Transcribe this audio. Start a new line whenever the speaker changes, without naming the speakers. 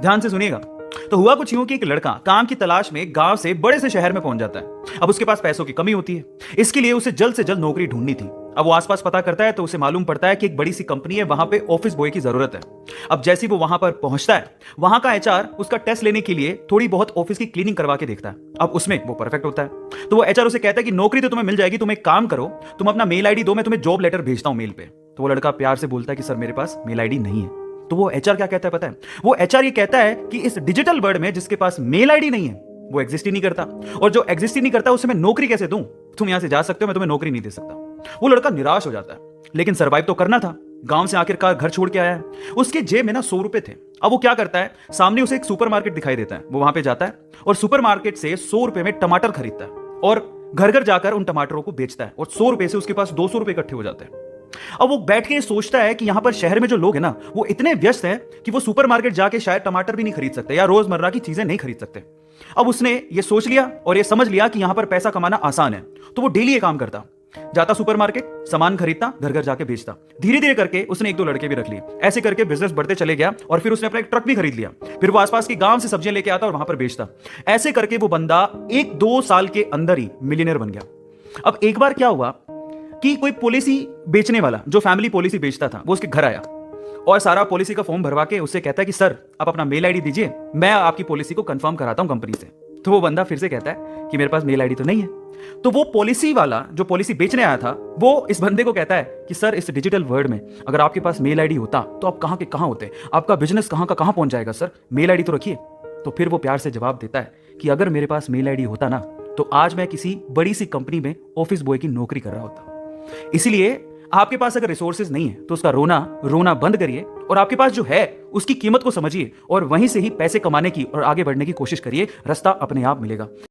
ध्यान से सुनिएगा। तो हुआ कुछ यूं कि एक लड़का काम की तलाश में गांव से बड़े से शहर में पहुंच जाता है। अब उसके पास पैसों की कमी होती है, इसके लिए उसे जल्द से जल्द नौकरी ढूंढनी थी। अब वो आसपास पता करता है तो उसे मालूम पड़ता है कि एक बड़ी सी कंपनी है, वहां पे ऑफिस बॉय की जरूरत है। अब जैसे ही वो वहां पर पहुंचता है, वहां का एचआर उसका टेस्ट लेने के लिए थोड़ी बहुत ऑफिस की क्लीनिंग करवा के देखता है। अब उसमें वो परफेक्ट होता है, तो वो एचआर उसे कहता है कि नौकरी तो तुम्हें मिल जाएगी, तुम एक काम करो, तुम अपना मेल आईडी दो, मैं तुम्हें जॉब लेटर भेजता हूं मेल पे। तो वो लड़का प्यार से बोलता है कि सर मेरे पास मेल आईडी नहीं है। तो वो एचआर क्या कहता है पता है? वो एचआर ये कहता है कि इस डिजिटल वर्ल्ड में जिसके पास मेल आईडी नहीं है वो एग्जिस्ट ही नहीं करता, और जो एग्जिस्ट ही नहीं करता उसे मैं नौकरी कैसे दूं? तुम यहां से जा सकते हो, मैं तुम्हें नौकरी नहीं दे सकता। वो लड़का निराश हो जाता है, लेकिन सर्वाइव तो करना था। गांव से आखिरकार घर छोड़ के आया है, उसके जेब में ना 100 रुपए थे। अब वो क्या करता है, सामने उसे एक सुपरमार्केट दिखाई देता है, वो वहां पे जाता है और सुपरमार्केट से 100 रुपए में टमाटर खरीदता है और घर घर जाकर उन टमाटरों को बेचता है, और 100 रुपए से उसके पास 200 रुपए इकट्ठे हो जाते हैं। अब वो बैठ के सोचता है कि यहां पर शहर में जो लोग हैं ना, वो इतने व्यस्त हैं कि वो सुपरमार्केट जाके शायद टमाटर भी नहीं खरीद सकते या रोजमर्रा की चीजें नहीं खरीद सकते। अब उसने ये सोच लिया और ये समझ लिया कि यहां पर पैसा कमाना आसान है, तो वो डेली ये काम करता, जाता सुपरमार्केट, सामान खरीदता, घर घर जाके बेचता। धीरे धीरे करके उसने 1-2 लड़के भी रख लिए, ऐसे करके बिजनेस बढ़ते चले गया और फिर उसने अपना एक ट्रक भी खरीद लिया। फिर वो आसपास के गांव से सब्जियां लेके आता और वहां पर बेचता। ऐसे करके वो बंदा 1-2 साल के अंदर ही मिलियनर बन गया। अब एक बार क्या हुआ कि कोई पॉलिसी बेचने वाला, जो फैमिली पॉलिसी बेचता था, वो उसके घर आया और सारा पॉलिसी का फॉर्म भरवा के उससे कहता है कि सर आप अपना मेल आईडी दीजिए, मैं आपकी पॉलिसी को कंफर्म कराता हूं कंपनी से। तो वो बंदा फिर से कहता है कि मेरे पास मेल आईडी तो नहीं है। तो वो पॉलिसी वाला जो पॉलिसी बेचने आया था, वो इस बंदे को कहता है कि सर इस डिजिटल वर्ल्ड में अगर आपके पास मेल आईडी होता तो आप कहां के कहां होते, आपका बिजनेस कहां का कहां पहुंच जाएगा, सर मेल आईडी तो रखिए। तो फिर वो प्यार से जवाब देता है कि अगर मेरे पास मेल आईडी होता ना, तो आज मैं किसी बड़ी सी कंपनी में ऑफिस बॉय की नौकरी कर रहा होता। इसलिए आपके पास अगर रिसोर्सेज नहीं है तो उसका रोना बंद करिए, और आपके पास जो है उसकी कीमत को समझिए और वहीं से ही पैसे कमाने की और आगे बढ़ने की कोशिश करिए। रास्ता अपने आप मिलेगा।